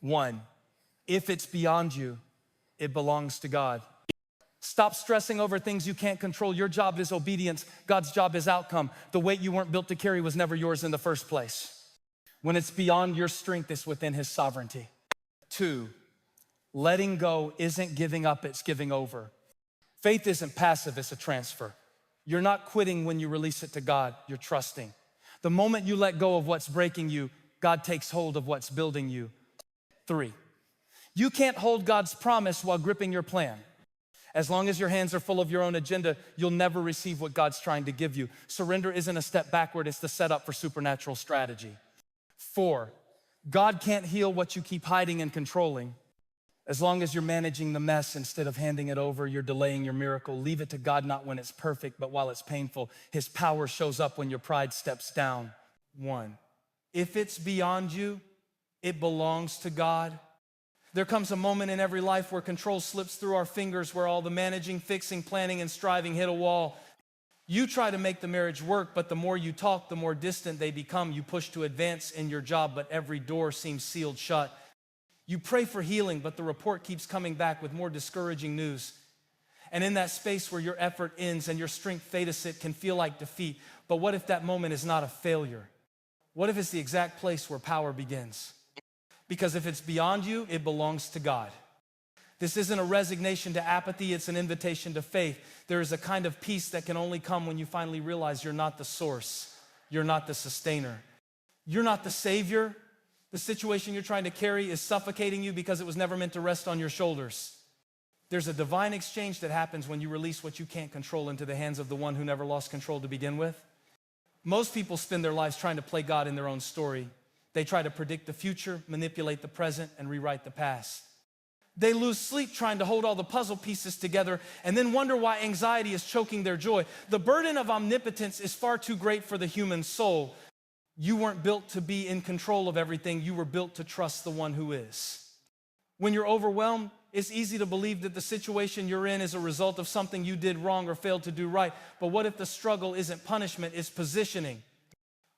One, if it's beyond you, it belongs to God. Stop stressing over things you can't control. Your job is obedience. God's job is outcome. The weight you weren't built to carry was never yours in the first place. When it's beyond your strength, it's within his sovereignty. Two, letting go isn't giving up, it's giving over. Faith isn't passive, it's a transfer. You're not quitting when you release it to God, you're trusting. The moment you let go of what's breaking you, God takes hold of what's building you. Three, you can't hold God's promise while gripping your plan. As long as your hands are full of your own agenda, you'll never receive what God's trying to give you. Surrender isn't a step backward, it's the setup for supernatural strategy. Four, God can't heal what you keep hiding and controlling. As long as you're managing the mess instead of handing it over, you're delaying your miracle. Leave it to God, not when it's perfect, but while it's painful. His power shows up when your pride steps down. One, if it's beyond you, it belongs to God. There comes a moment in every life where control slips through our fingers, where all the managing, fixing, planning, and striving hit a wall. You try to make the marriage work, but the more you talk, the more distant they become. You push to advance in your job, but every door seems sealed shut. You pray for healing, but the report keeps coming back with more discouraging news. And in that space where your effort ends and your strength fades, it can feel like defeat. But what if that moment is not a failure? What if it's the exact place where power begins? Because if it's beyond you, it belongs to God. This isn't a resignation to apathy, it's an invitation to faith. There is a kind of peace that can only come when you finally realize you're not the source, you're not the sustainer, you're not the savior. The situation you're trying to carry is suffocating you because it was never meant to rest on your shoulders. There's a divine exchange that happens when you release what you can't control into the hands of the one who never lost control to begin with. Most people spend their lives trying to play God in their own story. They try to predict the future, manipulate the present, and rewrite the past. They lose sleep trying to hold all the puzzle pieces together and then wonder why anxiety is choking their joy. The burden of omnipotence is far too great for the human soul. You weren't built to be in control of everything. You were built to trust the one who is. When you're overwhelmed, it's easy to believe that the situation you're in is a result of something you did wrong or failed to do right. But what if the struggle isn't punishment, it's positioning?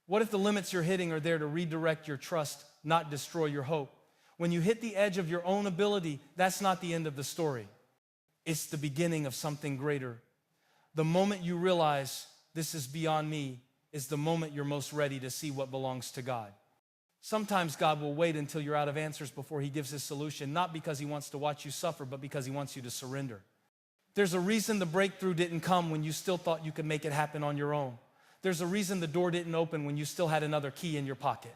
What if the limits you're hitting are there to redirect your trust, not destroy your hope? When you hit the edge of your own ability, that's not the end of the story. It's the beginning of something greater. The moment you realize this is beyond me is the moment you're most ready to see what belongs to God. Sometimes God will wait until you're out of answers before he gives his solution, not because he wants to watch you suffer, but because he wants you to surrender. There's a reason the breakthrough didn't come when you still thought you could make it happen on your own. There's a reason the door didn't open when you still had another key in your pocket.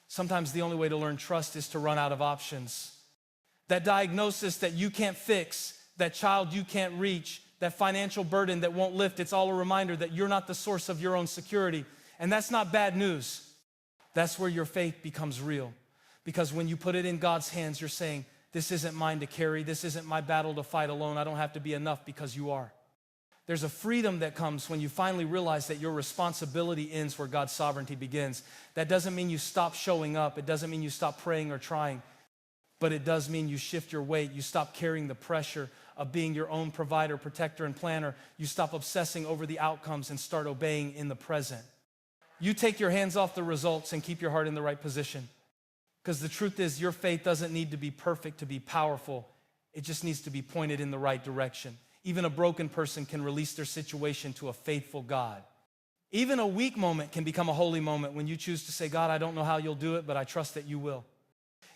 Sometimes the only way to learn trust is to run out of options. That diagnosis that you can't fix, that child you can't reach, that financial burden that won't lift, it's all a reminder that you're not the source of your own security. And that's not bad news. That's where your faith becomes real. Because when you put it in God's hands, you're saying, this isn't mine to carry, this isn't my battle to fight alone, I don't have to be enough because you are. There's a freedom that comes when you finally realize that your responsibility ends where God's sovereignty begins. That doesn't mean you stop showing up. It doesn't mean you stop praying or trying. But it does mean you shift your weight. You stop carrying the pressure of being your own provider, protector, and planner. You stop obsessing over the outcomes and start obeying in the present. You take your hands off the results and keep your heart in the right position. Because the truth is, your faith doesn't need to be perfect to be powerful. It just needs to be pointed in the right direction. Even a broken person can release their situation to a faithful God. Even a weak moment can become a holy moment when you choose to say, God, I don't know how you'll do it, but I trust that you will.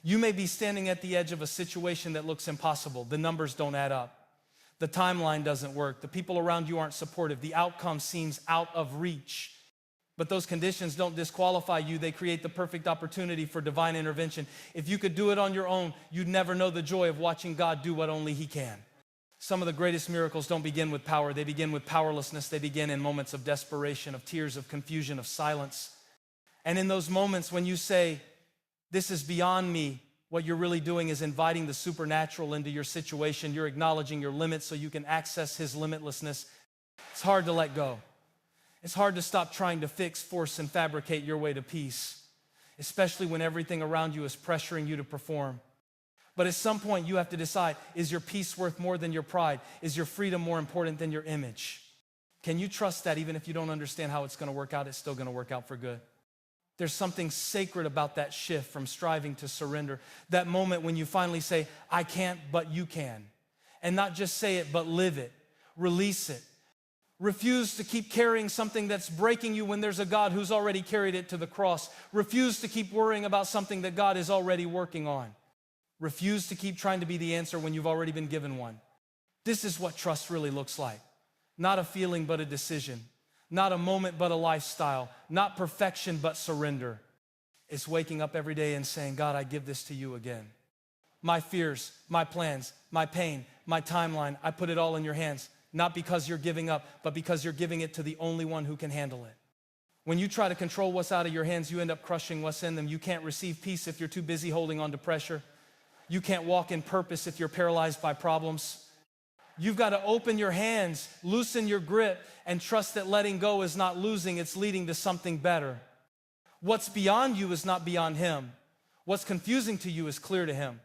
You may be standing at the edge of a situation that looks impossible. The numbers don't add up. The timeline doesn't work. The people around you aren't supportive. The outcome seems out of reach. But those conditions don't disqualify you. They create the perfect opportunity for divine intervention. If you could do it on your own, you'd never know the joy of watching God do what only he can. Some of the greatest miracles don't begin with power. They begin with powerlessness. They begin in moments of desperation, of tears, of confusion, of silence. And in those moments when you say, this is beyond me, what you're really doing is inviting the supernatural into your situation. You're acknowledging your limits so you can access his limitlessness. It's hard to let go. It's hard to stop trying to fix, force, and fabricate your way to peace, especially when everything around you is pressuring you to perform. But at some point, you have to decide, is your peace worth more than your pride? Is your freedom more important than your image? Can you trust that even if you don't understand how it's going to work out, it's still going to work out for good? There's something sacred about that shift from striving to surrender. That moment when you finally say, I can't, but you can. And not just say it, but live it. Release it. Refuse to keep carrying something that's breaking you when there's a God who's already carried it to the cross. Refuse to keep worrying about something that God is already working on. Refuse to keep trying to be the answer when you've already been given one. This is what trust really looks like. Not a feeling, but a decision. Not a moment, but a lifestyle. Not perfection, but surrender. It's waking up every day and saying, God, I give this to you again. My fears, my plans, my pain, my timeline, I put it all in your hands. Not because you're giving up, but because you're giving it to the only one who can handle it. When you try to control what's out of your hands, you end up crushing what's in them. You can't receive peace if you're too busy holding on to pressure. You can't walk in purpose if you're paralyzed by problems. You've got to open your hands, loosen your grip, and trust that letting go is not losing, it's leading to something better. What's beyond you is not beyond him. What's confusing to you is clear to him.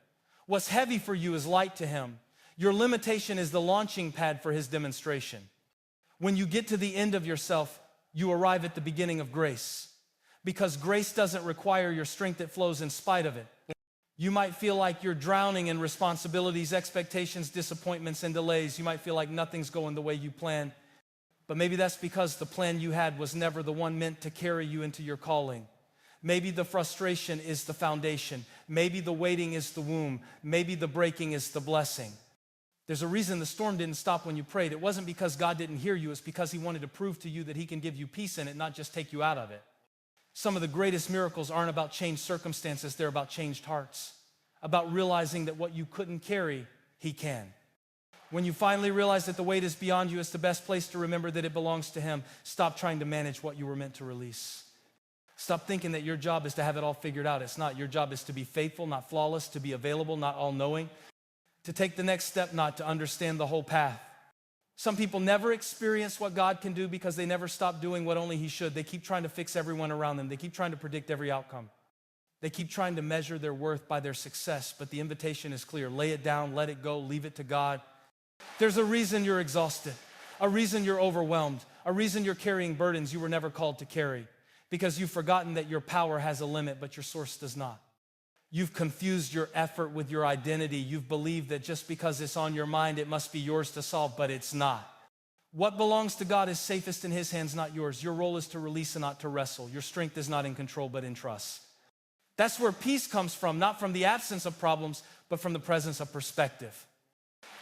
What's heavy for you is light to him. Your limitation is the launching pad for his demonstration. When you get to the end of yourself, you arrive at the beginning of grace. Because grace doesn't require your strength, it flows in spite of it. You might feel like you're drowning in responsibilities, expectations, disappointments, and delays. You might feel like nothing's going the way you planned. But maybe that's because the plan you had was never the one meant to carry you into your calling. Maybe the frustration is the foundation. Maybe the waiting is the womb. Maybe the breaking is the blessing. There's a reason the storm didn't stop when you prayed. It wasn't because God didn't hear you. It's because he wanted to prove to you that he can give you peace in it, not just take you out of it. Some of the greatest miracles aren't about changed circumstances. They're about changed hearts, about realizing that what you couldn't carry, he can. When you finally realize that the weight is beyond you, it's the best place to remember that it belongs to him. Stop trying to manage what you were meant to release. Stop thinking that your job is to have it all figured out. It's not. Your job is to be faithful, not flawless, to be available, not all-knowing, to take the next step, not to understand the whole path. Some people never experience what God can do because they never stop doing what only he should. They keep trying to fix everyone around them. They keep trying to predict every outcome. They keep trying to measure their worth by their success, but the invitation is clear. Lay it down, let it go, leave it to God. There's a reason you're exhausted, a reason you're overwhelmed, a reason you're carrying burdens you were never called to carry, because you've forgotten that your power has a limit, but your source does not. You've confused your effort with your identity. You've believed that just because it's on your mind, it must be yours to solve, but it's not. What belongs to God is safest in his hands, not yours. Your role is to release and not to wrestle. Your strength is not in control, but in trust. That's where peace comes from, not from the absence of problems, but from the presence of perspective.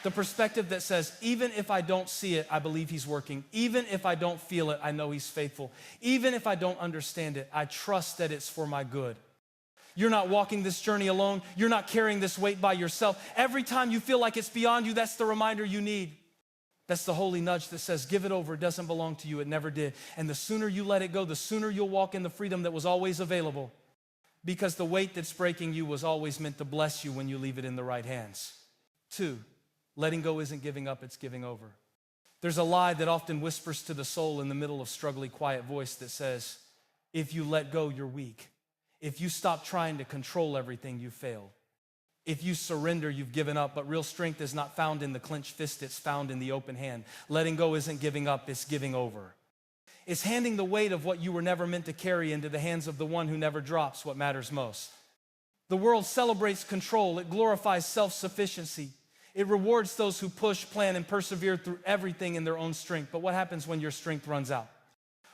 The perspective that says, even if I don't see it, I believe he's working. Even if I don't feel it, I know he's faithful. Even if I don't understand it, I trust that it's for my good. You're not walking this journey alone. You're not carrying this weight by yourself. Every time you feel like it's beyond you, that's the reminder you need. That's the holy nudge that says, give it over. It doesn't belong to you. It never did. And the sooner you let it go, the sooner you'll walk in the freedom that was always available, because the weight that's breaking you was always meant to bless you when you leave it in the right hands. 2, letting go isn't giving up, it's giving over. There's a lie that often whispers to the soul in the middle of struggling, quiet voice that says, if you let go, you're weak. If you stop trying to control everything, you failed. If you surrender, you've given up, but real strength is not found in the clenched fist, it's found in the open hand. Letting go isn't giving up, it's giving over. It's handing the weight of what you were never meant to carry into the hands of the one who never drops what matters most. The world celebrates control, it glorifies self-sufficiency. It rewards those who push, plan, and persevere through everything in their own strength. But what happens when your strength runs out?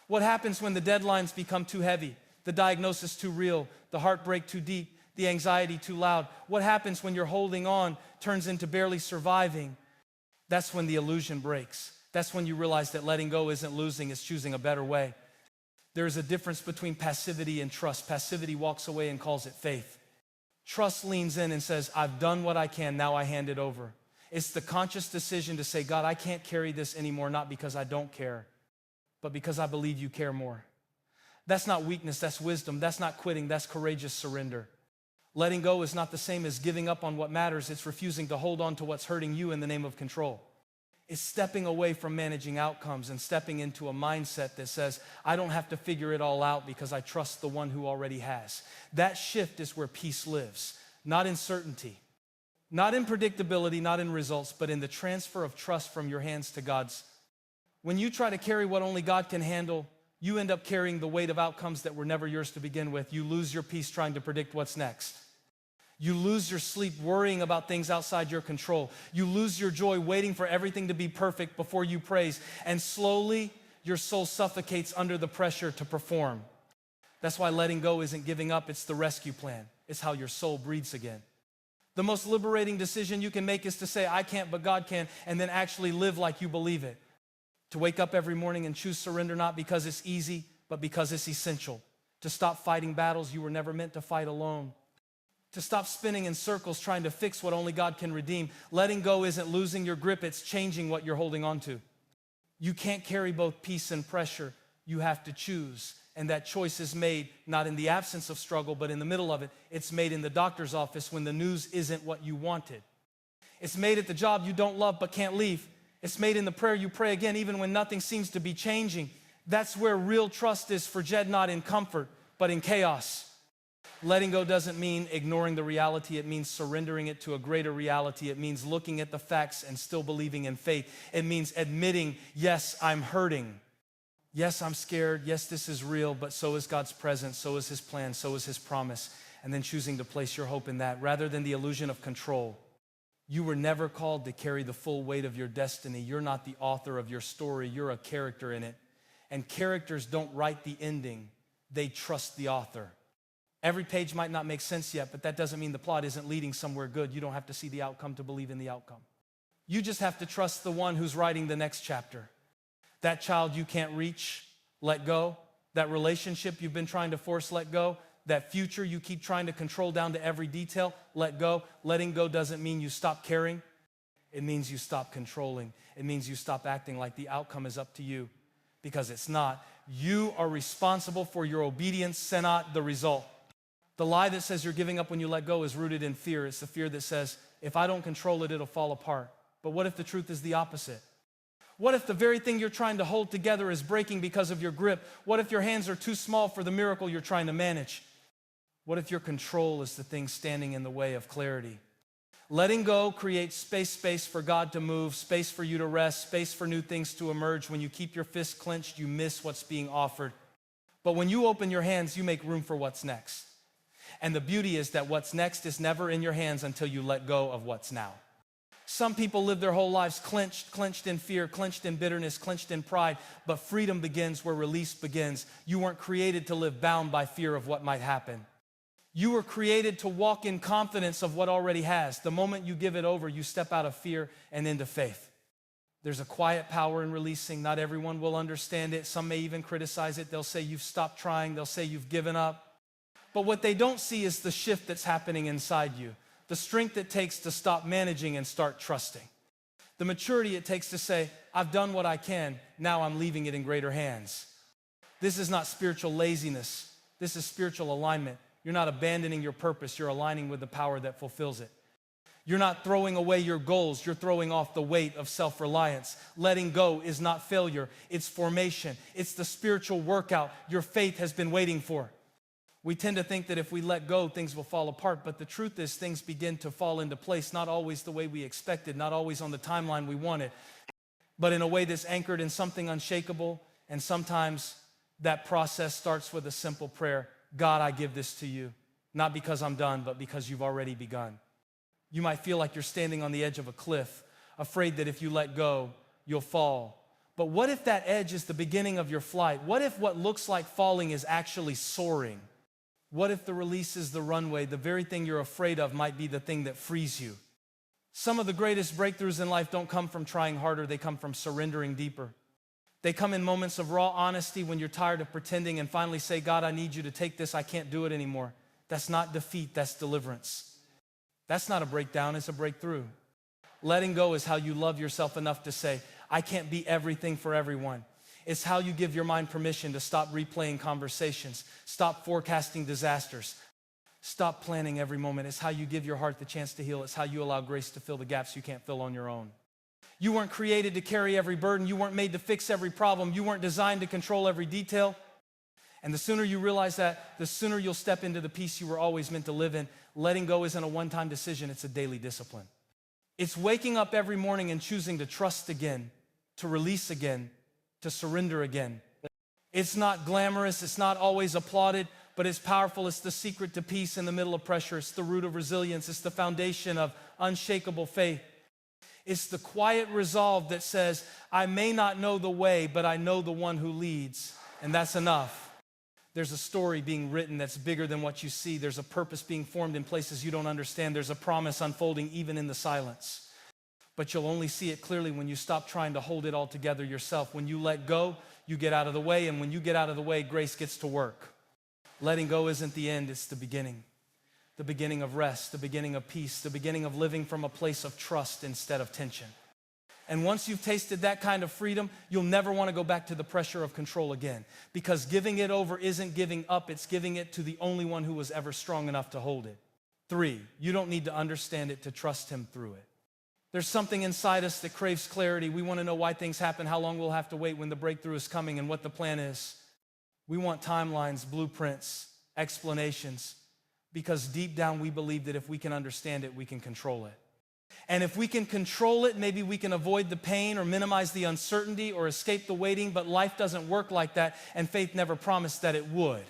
What happens when the deadlines become too heavy? The diagnosis too real, the heartbreak too deep, the anxiety too loud? What happens when your holding on turns into barely surviving? That's when the illusion breaks. That's when you realize that letting go isn't losing, it's choosing a better way. There is a difference between passivity and trust. Passivity walks away and calls it faith. Trust leans in and says, I've done what I can, now I hand it over. It's the conscious decision to say, God, I can't carry this anymore, not because I don't care, but because I believe you care more. That's not weakness, that's wisdom. That's not quitting, that's courageous surrender. Letting go is not the same as giving up on what matters. It's refusing to hold on to what's hurting you in the name of control. It's stepping away from managing outcomes and stepping into a mindset that says, I don't have to figure it all out because I trust the one who already has. That shift is where peace lives, not in certainty, not in predictability, not in results, but in the transfer of trust from your hands to God's. When you try to carry what only God can handle, you end up carrying the weight of outcomes that were never yours to begin with. You lose your peace trying to predict what's next. You lose your sleep worrying about things outside your control. You lose your joy waiting for everything to be perfect before you praise. And slowly, your soul suffocates under the pressure to perform. That's why letting go isn't giving up, it's the rescue plan. It's how your soul breathes again. The most liberating decision you can make is to say, I can't, but God can, and then actually live like you believe it. To wake up every morning and choose surrender, not because it's easy, but because it's essential. To stop fighting battles you were never meant to fight alone. To stop spinning in circles trying to fix what only God can redeem. Letting go isn't losing your grip, it's changing what you're holding on to. You can't carry both peace and pressure. You have to choose. And that choice is made not in the absence of struggle, but in the middle of it. It's made in the doctor's office when the news isn't what you wanted. It's made at the job you don't love but can't leave. It's made in the prayer you pray again, even when nothing seems to be changing. That's where real trust is for Jed, not in comfort, but in chaos. Letting go doesn't mean ignoring the reality. It means surrendering it to a greater reality. It means looking at the facts and still believing in faith. It means admitting, yes, I'm hurting. Yes, I'm scared. Yes, this is real, but so is God's presence, so is His plan, so is His promise. And then choosing to place your hope in that rather than the illusion of control. You were never called to carry the full weight of your destiny. You're not the author of your story. You're a character in it. And characters don't write the ending. They trust the author. Every page might not make sense yet, but that doesn't mean the plot isn't leading somewhere good. You don't have to see the outcome to believe in the outcome. You just have to trust the one who's writing the next chapter. That child you can't reach, let go. That relationship you've been trying to force, let go. That future you keep trying to control down to every detail, let go. Letting go doesn't mean you stop caring. It means you stop controlling. It means you stop acting like the outcome is up to you, because it's not. You are responsible for your obedience, not the result. The lie that says you're giving up when you let go is rooted in fear. It's the fear that says, if I don't control it, it'll fall apart. But what if the truth is the opposite? What if the very thing you're trying to hold together is breaking because of your grip? What if your hands are too small for the miracle you're trying to manage? What if your control is the thing standing in the way of clarity? Letting go creates space for God to move, space for you to rest, space for new things to emerge. When you keep your fists clenched, you miss what's being offered. But when you open your hands, you make room for what's next. And the beauty is that what's next is never in your hands until you let go of what's now. Some people live their whole lives clenched in fear, clenched in bitterness, clenched in pride, but freedom begins where release begins. You weren't created to live bound by fear of what might happen. You were created to walk in confidence of what already has. The moment you give it over, you step out of fear and into faith. There's a quiet power in releasing. Not everyone will understand it. Some may even criticize it. They'll say you've stopped trying. They'll say you've given up. But what they don't see is the shift that's happening inside you. The strength it takes to stop managing and start trusting. The maturity it takes to say, I've done what I can, now I'm leaving it in greater hands. This is not spiritual laziness. This is spiritual alignment. You're not abandoning your purpose, you're aligning with the power that fulfills it. You're not throwing away your goals, you're throwing off the weight of self-reliance. Letting go is not failure, it's formation. It's the spiritual workout your faith has been waiting for. We tend to think that if we let go, things will fall apart, but the truth is things begin to fall into place, not always the way we expected, not always on the timeline we wanted, but in a way that's anchored in something unshakable. And sometimes that process starts with a simple prayer. God, I give this to you, not because I'm done, but because you've already begun. You might feel like you're standing on the edge of a cliff, afraid that if you let go, you'll fall. But what if that edge is the beginning of your flight? What if what looks like falling is actually soaring? What if the release is the runway? The very thing you're afraid of might be the thing that frees you. Some of the greatest breakthroughs in life don't come from trying harder, they come from surrendering deeper. They come in moments of raw honesty when you're tired of pretending and finally say, God, I need you to take this, I can't do it anymore. That's not defeat, that's deliverance. That's not a breakdown, it's a breakthrough. Letting go is how you love yourself enough to say, I can't be everything for everyone. It's how you give your mind permission to stop replaying conversations, stop forecasting disasters, stop planning every moment. It's how you give your heart the chance to heal. It's how you allow grace to fill the gaps you can't fill on your own. You weren't created to carry every burden. You weren't made to fix every problem. You weren't designed to control every detail. And the sooner you realize that, the sooner you'll step into the peace you were always meant to live in. Letting go isn't a one-time decision, it's a daily discipline. It's waking up every morning and choosing to trust again, to release again, to surrender again. It's not glamorous, it's not always applauded, but it's powerful. It's the secret to peace in the middle of pressure. It's the root of resilience. It's the foundation of unshakable faith. It's the quiet resolve that says, I may not know the way, but I know the one who leads, and that's enough. There's a story being written that's bigger than what you see. There's a purpose being formed in places you don't understand. There's a promise unfolding even in the silence. But you'll only see it clearly when you stop trying to hold it all together yourself. When you let go, you get out of the way, and when you get out of the way, grace gets to work. Letting go isn't the end, it's the beginning. The beginning of rest, the beginning of peace, the beginning of living from a place of trust instead of tension. And once you've tasted that kind of freedom, you'll never want to go back to the pressure of control again. Because giving it over isn't giving up, it's giving it to the only one who was ever strong enough to hold it. 3, you don't need to understand it to trust him through it. There's something inside us that craves clarity. We want to know why things happen, how long we'll have to wait when the breakthrough is coming, and what the plan is. We want timelines, blueprints, explanations, because deep down we believe that if we can understand it, we can control it. And if we can control it, maybe we can avoid the pain or minimize the uncertainty or escape the waiting, but life doesn't work like that, and faith never promised that it would.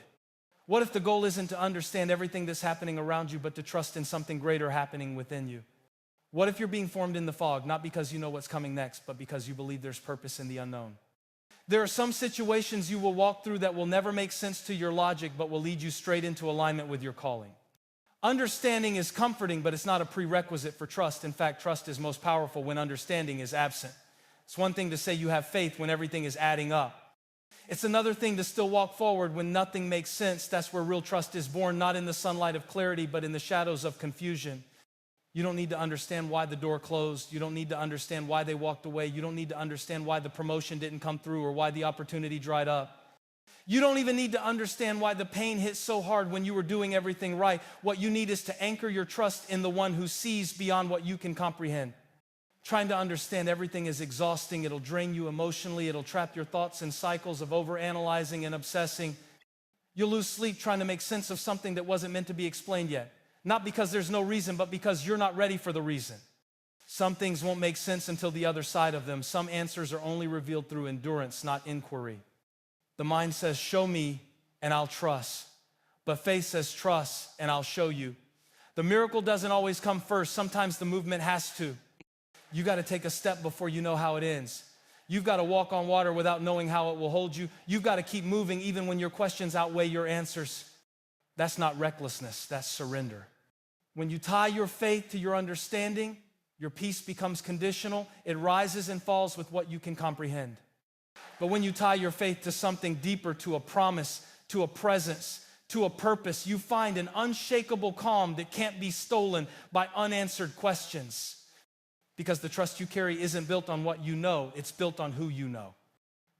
What if the goal isn't to understand everything that's happening around you, but to trust in something greater happening within you? What if you're being formed in the fog, not because you know what's coming next, but because you believe there's purpose in the unknown? There are some situations you will walk through that will never make sense to your logic, but will lead you straight into alignment with your calling. Understanding is comforting, but it's not a prerequisite for trust. In fact, trust is most powerful when understanding is absent. It's one thing to say you have faith when everything is adding up. It's another thing to still walk forward when nothing makes sense. That's where real trust is born, not in the sunlight of clarity, but in the shadows of confusion. You don't need to understand why the door closed. You don't need to understand why they walked away. You don't need to understand why the promotion didn't come through or why the opportunity dried up. You don't even need to understand why the pain hit so hard when you were doing everything right. What you need is to anchor your trust in the one who sees beyond what you can comprehend. Trying to understand everything is exhausting. It'll drain you emotionally. It'll trap your thoughts in cycles of overanalyzing and obsessing. You'll lose sleep trying to make sense of something that wasn't meant to be explained yet. Not because there's no reason, but because you're not ready for the reason. Some things won't make sense until the other side of them. Some answers are only revealed through endurance, not inquiry. The mind says, show me and I'll trust. But faith says, trust and I'll show you. The miracle doesn't always come first. Sometimes the movement has to. You got to take a step before you know how it ends. You've got to walk on water without knowing how it will hold you. You've got to keep moving even when your questions outweigh your answers. That's not recklessness, that's surrender. When you tie your faith to your understanding, your peace becomes conditional. It rises and falls with what you can comprehend. But when you tie your faith to something deeper, to a promise, to a presence, to a purpose, you find an unshakable calm that can't be stolen by unanswered questions. Because the trust you carry isn't built on what you know, it's built on who you know.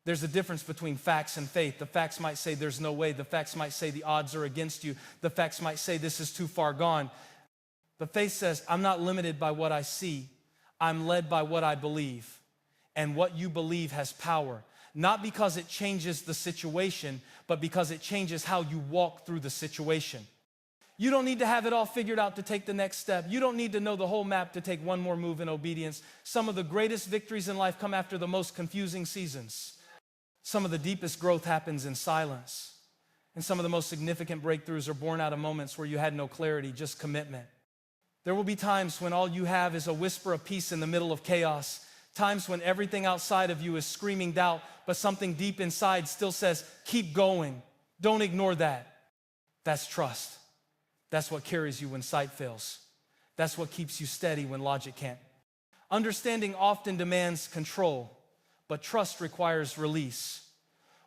There's a difference between facts and faith. The facts might say there's no way. The facts might say the odds are against you. The facts might say this is too far gone. But faith says, I'm not limited by what I see. I'm led by what I believe. And what you believe has power. Not because it changes the situation, but because it changes how you walk through the situation. You don't need to have it all figured out to take the next step. You don't need to know the whole map to take one more move in obedience. Some of the greatest victories in life come after the most confusing seasons. Some of the deepest growth happens in silence. And some of the most significant breakthroughs are born out of moments where you had no clarity, just commitment. There will be times when all you have is a whisper of peace in the middle of chaos. Times when everything outside of you is screaming doubt, but something deep inside still says, keep going. Don't ignore that. That's trust. That's what carries you when sight fails. That's what keeps you steady when logic can't. Understanding often demands control, but trust requires release.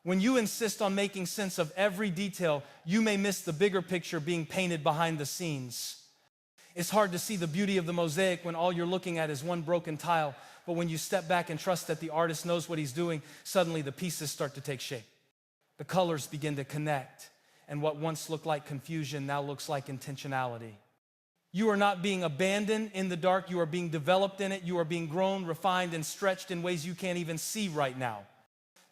When you insist on making sense of every detail, you may miss the bigger picture being painted behind the scenes. It's hard to see the beauty of the mosaic when all you're looking at is one broken tile. But when you step back and trust that the artist knows what he's doing, suddenly the pieces start to take shape. The colors begin to connect. And what once looked like confusion now looks like intentionality. You are not being abandoned in the dark. You are being developed in it. You are being grown, refined, and stretched in ways you can't even see right now.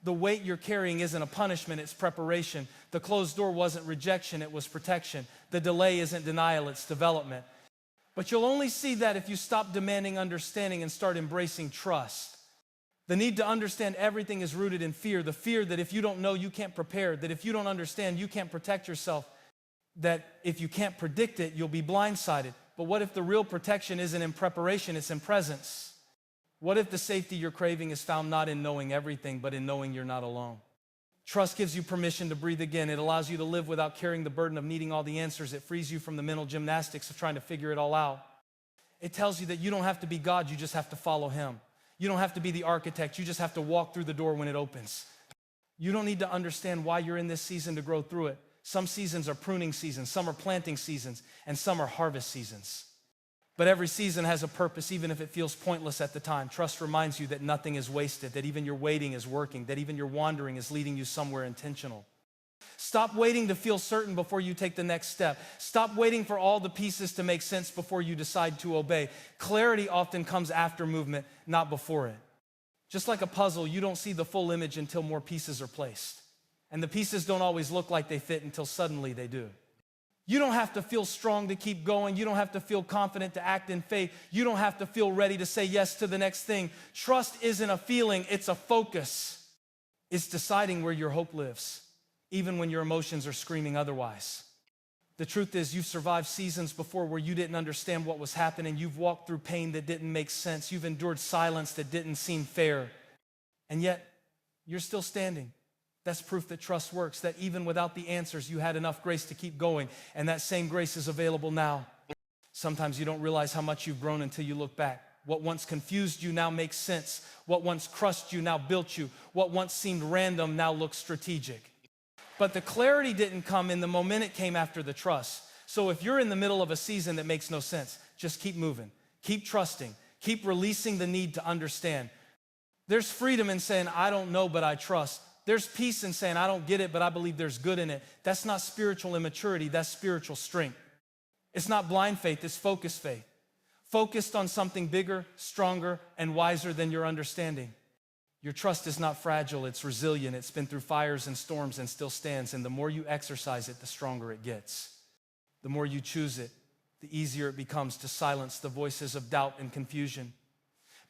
The weight you're carrying isn't a punishment, it's preparation. The closed door wasn't rejection, it was protection. The delay isn't denial, it's development. But you'll only see that if you stop demanding understanding and start embracing trust. The need to understand everything is rooted in fear. The fear that if you don't know, you can't prepare. That if you don't understand, you can't protect yourself. That if you can't predict it, you'll be blindsided. But what if the real protection isn't in preparation, it's in presence? What if the safety you're craving is found not in knowing everything, but in knowing you're not alone? Trust gives you permission to breathe again. It allows you to live without carrying the burden of needing all the answers. It frees you from the mental gymnastics of trying to figure it all out. It tells you that you don't have to be God, you just have to follow Him. You don't have to be the architect, you just have to walk through the door when it opens. You don't need to understand why you're in this season to grow through it. Some seasons are pruning seasons, some are planting seasons, and some are harvest seasons. But every season has a purpose, even if it feels pointless at the time. Trust reminds you that nothing is wasted, that even your waiting is working, that even your wandering is leading you somewhere intentional. Stop waiting to feel certain before you take the next step. Stop waiting for all the pieces to make sense before you decide to obey. Clarity often comes after movement, not before it. Just like a puzzle, you don't see the full image until more pieces are placed. And the pieces don't always look like they fit until suddenly they do. You don't have to feel strong to keep going. You don't have to feel confident to act in faith. You don't have to feel ready to say yes to the next thing. Trust isn't a feeling, it's a focus. It's deciding where your hope lives, even when your emotions are screaming otherwise. The truth is, you've survived seasons before where you didn't understand what was happening. You've walked through pain that didn't make sense. You've endured silence that didn't seem fair. And yet, you're still standing. That's proof that trust works, that even without the answers, you had enough grace to keep going, and that same grace is available now. Sometimes you don't realize how much you've grown until you look back. What once confused you now makes sense. What once crushed you now built you. What once seemed random now looks strategic. But the clarity didn't come in the moment, it came after the trust. So if you're in the middle of a season that makes no sense, just keep moving, keep trusting, keep releasing the need to understand. There's freedom in saying, I don't know, but I trust. There's peace in saying, I don't get it, but I believe there's good in it. That's not spiritual immaturity, that's spiritual strength. It's not blind faith, it's focused faith. Focused on something bigger, stronger, and wiser than your understanding. Your trust is not fragile, it's resilient. It's been through fires and storms and still stands. And the more you exercise it, the stronger it gets. The more you choose it, the easier it becomes to silence the voices of doubt and confusion.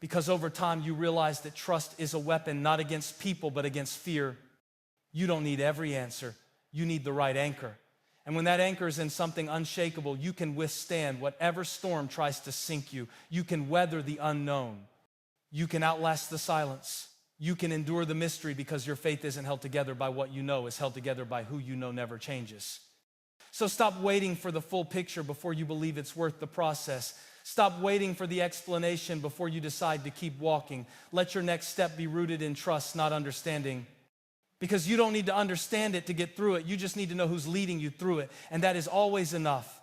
Because over time, you realize that trust is a weapon not against people, but against fear. You don't need every answer. You need the right anchor. And when that anchor is in something unshakable, you can withstand whatever storm tries to sink you. You can weather the unknown. You can outlast the silence. You can endure the mystery because your faith isn't held together by what you know. It's held together by who you know never changes. So stop waiting for the full picture before you believe it's worth the process. Stop waiting for the explanation before you decide to keep walking. Let your next step be rooted in trust, not understanding. Because you don't need to understand it to get through it. You just need to know who's leading you through it. And that is always enough.